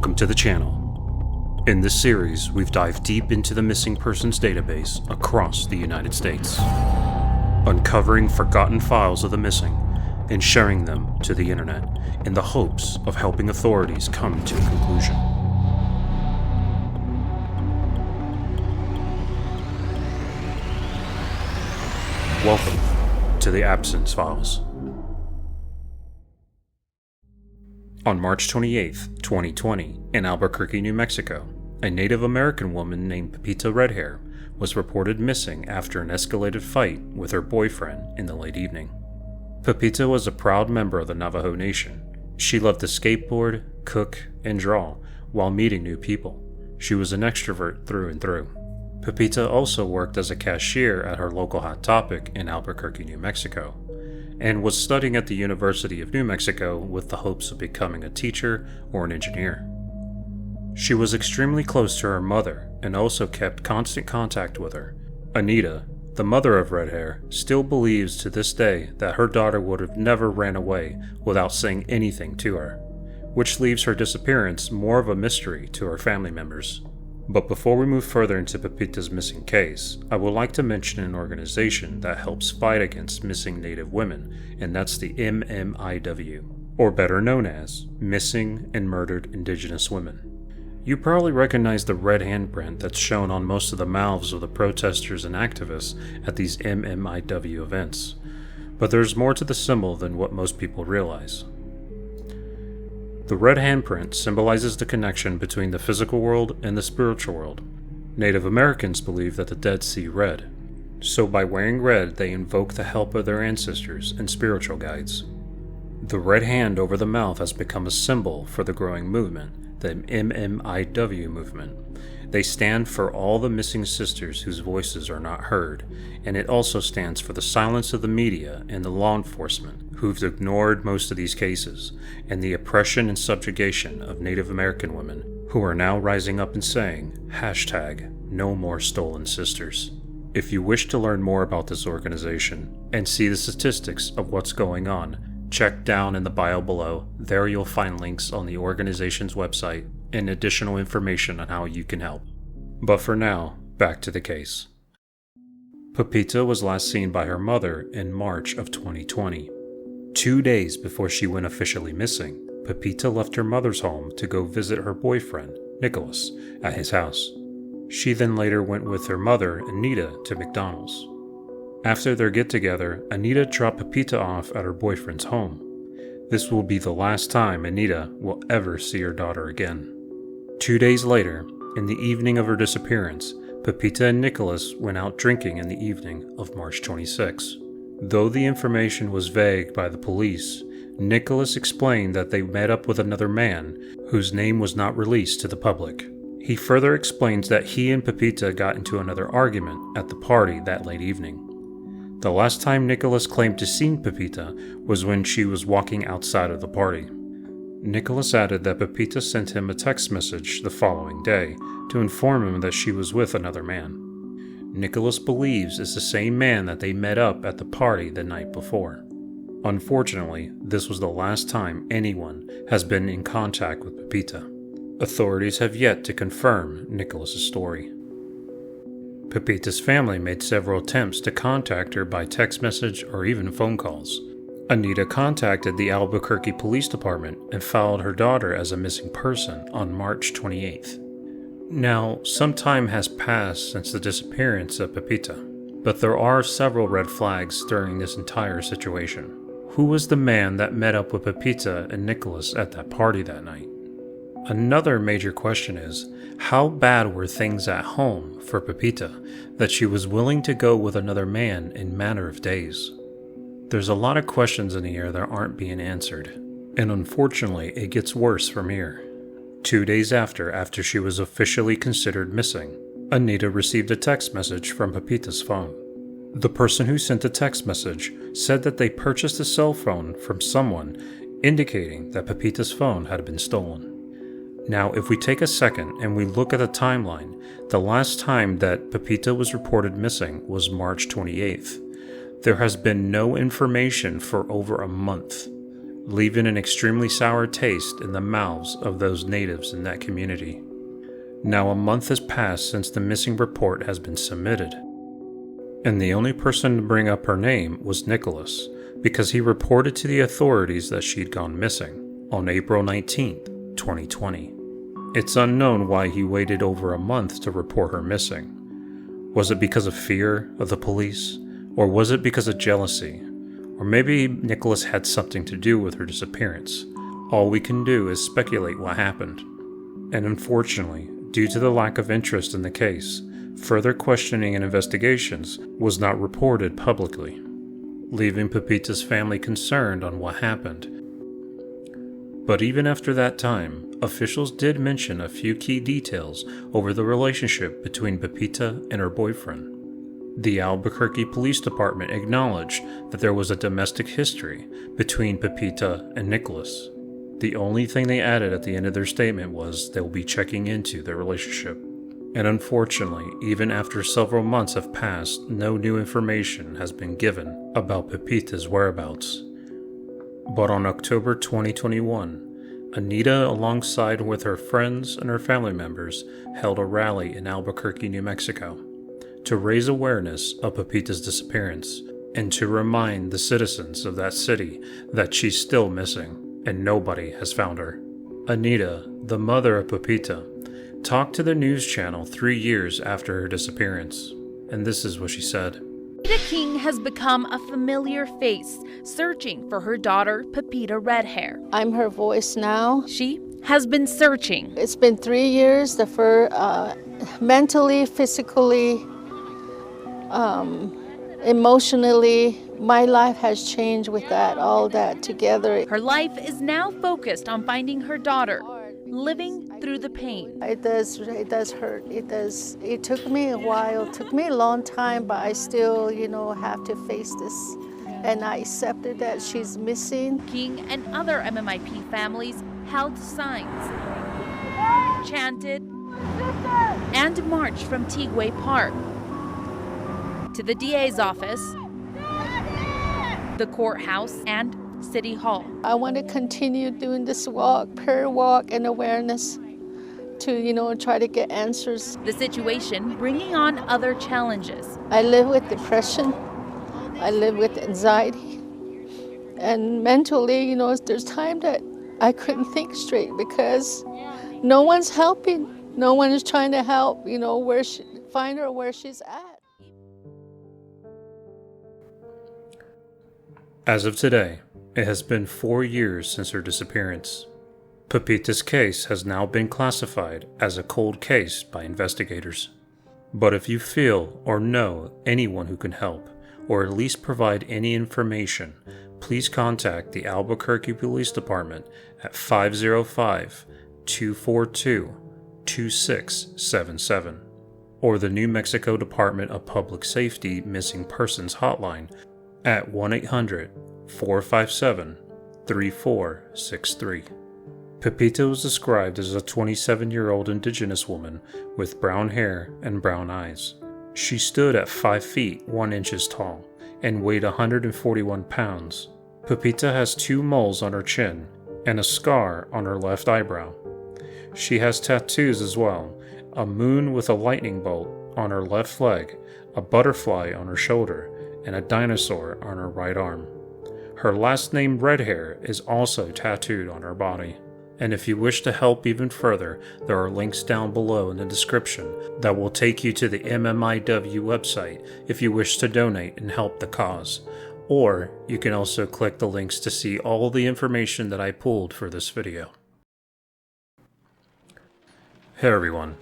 Welcome to the channel. In this series, we've dived deep into the missing persons database across the United States, uncovering forgotten files of the missing and sharing them to the internet in the hopes of helping authorities come to a conclusion. Welcome to the Absence Files. On March 28, 2020, in Albuquerque, New Mexico, a Native American woman named Pepita Redhair was reported missing after an escalated fight with her boyfriend in the late evening. Pepita was a proud member of the Navajo Nation. She loved to skateboard, cook, and draw while meeting new people. She was an extrovert through and through. Pepita also worked as a cashier at her local Hot Topic in Albuquerque, New Mexico, and was studying at the University of New Mexico with the hopes of becoming a teacher or an engineer. She was extremely close to her mother and also kept constant contact with her. Anita, the mother of Redhair, still believes to this day that her daughter would have never ran away without saying anything to her, which leaves her disappearance more of a mystery to her family members. But before we move further into Pepita's missing case, I would like to mention an organization that helps fight against missing Native women, and that's the MMIW, or better known as Missing and Murdered Indigenous Women. You probably recognize the red handprint that's shown on most of the mouths of the protesters and activists at these MMIW events, but there's more to the symbol than what most people realize. The red handprint symbolizes the connection between the physical world and the spiritual world. Native Americans believe that the dead see red, so by wearing red they invoke the help of their ancestors and spiritual guides. The red hand over the mouth has become a symbol for the growing movement, the MMIW movement. They stand for all the missing sisters whose voices are not heard, and it also stands for the silence of the media and the law enforcement who've ignored most of these cases, and the oppression and subjugation of Native American women who are now rising up and saying, #No more stolen sisters. If you wish to learn more about this organization and see the statistics of what's going on, check down in the bio below. There you'll find links on the organization's website and additional information on how you can help. But for now, back to the case. Pepita was last seen by her mother in March of 2020. 2 days before she went officially missing, Pepita left her mother's home to go visit her boyfriend, Nicholas, at his house. She then later went with her mother, Anita, to McDonald's. After their get-together, Anita dropped Pepita off at her boyfriend's home. This will be the last time Anita will ever see her daughter again. 2 days later, in the evening of her disappearance, Pepita and Nicholas went out drinking in the evening of March 26. Though the information was vague by the police, Nicholas explained that they met up with another man whose name was not released to the public. He further explains that he and Pepita got into another argument at the party that late evening. The last time Nicholas claimed to see Pepita was when she was walking outside of the party. Nicholas added that Pepita sent him a text message the following day to inform him that she was with another man. Nicholas believes it's the same man that they met up at the party the night before. Unfortunately, this was the last time anyone has been in contact with Pepita. Authorities have yet to confirm Nicholas's story. Pepita's family made several attempts to contact her by text message or even phone calls. Anita contacted the Albuquerque Police Department and filed her daughter as a missing person on March 28th. Now, some time has passed since the disappearance of Pepita, but there are several red flags during this entire situation. Who was the man that met up with Pepita and Nicholas at that party that night? Another major question is, how bad were things at home for Pepita that she was willing to go with another man in a matter of days? There's a lot of questions in the air that aren't being answered, and unfortunately it gets worse from here. 2 days after she was officially considered missing, Anita received a text message from Pepita's phone. The person who sent the text message said that they purchased a cell phone from someone, indicating that Pepita's phone had been stolen. Now, if we take a second and we look at the timeline, the last time that Pepita was reported missing was March 28th. There has been no information for over a month. leaving an extremely sour taste in the mouths of those natives in that community. Now a month has passed since the missing report has been submitted, and the only person to bring up her name was Nicholas, because he reported to the authorities that she'd gone missing on April 19th, 2020. It's unknown why he waited over a month to report her missing. Was it because of fear of the police? Or was it because of jealousy? Or maybe Nicholas had something to do with her disappearance. All we can do is speculate what happened. And unfortunately, due to the lack of interest in the case, further questioning and investigations was not reported publicly, leaving Pepita's family concerned on what happened. But even after that time, officials did mention a few key details over the relationship between Pepita and her boyfriend. The Albuquerque Police Department acknowledged that there was a domestic history between Pepita and Nicholas. The only thing they added at the end of their statement was they will be checking into their relationship. And unfortunately, even after several months have passed, no new information has been given about Pepita's whereabouts. But on October 2021, Anita, alongside with her friends and her family members, held a rally in Albuquerque, New Mexico, to raise awareness of Pepita's disappearance and to remind the citizens of that city that she's still missing and nobody has found her. Anita, the mother of Pepita, talked to the news channel 3 years after her disappearance, and this is what she said. Anita King has become a familiar face, searching for her daughter, Pepita Redhair. I'm her voice now. She has been searching. It's been 3 years. Mentally, physically, emotionally, my life has changed with that, all that together. Her life is now focused on finding her daughter, living through the pain. It does hurt. It took me a while, it took me a long time, but I still, have to face this. And I accepted that she's missing. King and other MMIP families held signs, chanted, and marched from Tigway Park to the DA's office, the courthouse, and City Hall. I want to continue doing this walk, prayer walk, and awareness to, try to get answers. The situation bringing on other challenges. I live with depression. I live with anxiety. And mentally, there's time that I couldn't think straight because no one's helping. No one is trying to help, find her where she's at. As of today, it has been 4 years since her disappearance. Pepita's case has now been classified as a cold case by investigators. But if you feel or know anyone who can help, or at least provide any information, please contact the Albuquerque Police Department at 505-242-2677, or the New Mexico Department of Public Safety Missing Persons Hotline at 1-800-457-3463. Pepita was described as a 27-year-old indigenous woman with brown hair and brown eyes. She stood at 5 feet 1 inches tall and weighed 141 pounds. Pepita has 2 moles on her chin and a scar on her left eyebrow. She has tattoos as well, a moon with a lightning bolt on her left leg, a butterfly on her shoulder, and a dinosaur on her right arm. Her last name Redhair is also tattooed on her body. And if you wish to help even further, there are links down below in the description that will take you to the MMIW website if you wish to donate and help the cause. Or you can also click the links to see all the information that I pulled for this video. Hey everyone,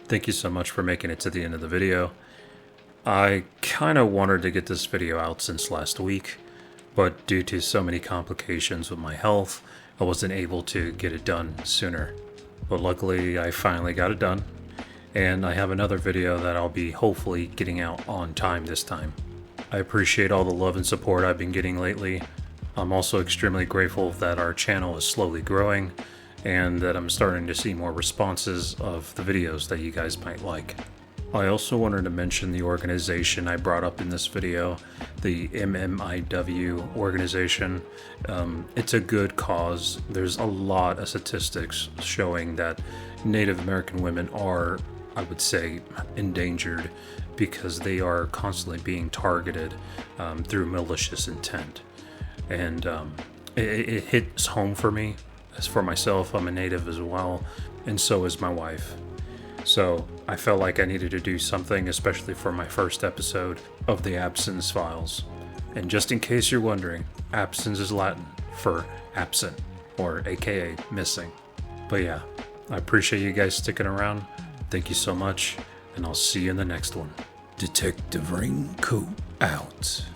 thank you so much for making it to the end of the video. I kinda wanted to get this video out since last week, but due to so many complications with my health, I wasn't able to get it done sooner. But luckily I finally got it done, and I have another video that I'll be hopefully getting out on time this time. I appreciate all the love and support I've been getting lately. I'm also extremely grateful that our channel is slowly growing, and that I'm starting to see more responses of the videos that you guys might like. I also wanted to mention the organization I brought up in this video, the MMIW organization. It's a good cause. There's a lot of statistics showing that Native American women are, I would say, endangered because they are constantly being targeted through malicious intent. And it hits home for me. As for myself, I'm a Native as well, and so is my wife. So I felt like I needed to do something, especially for my first episode of the Absence Files. And just in case you're wondering, absence is Latin for absent, or aka missing. But yeah, I appreciate you guys sticking around. Thank you so much, and I'll see you in the next one. Detective Raincoat out.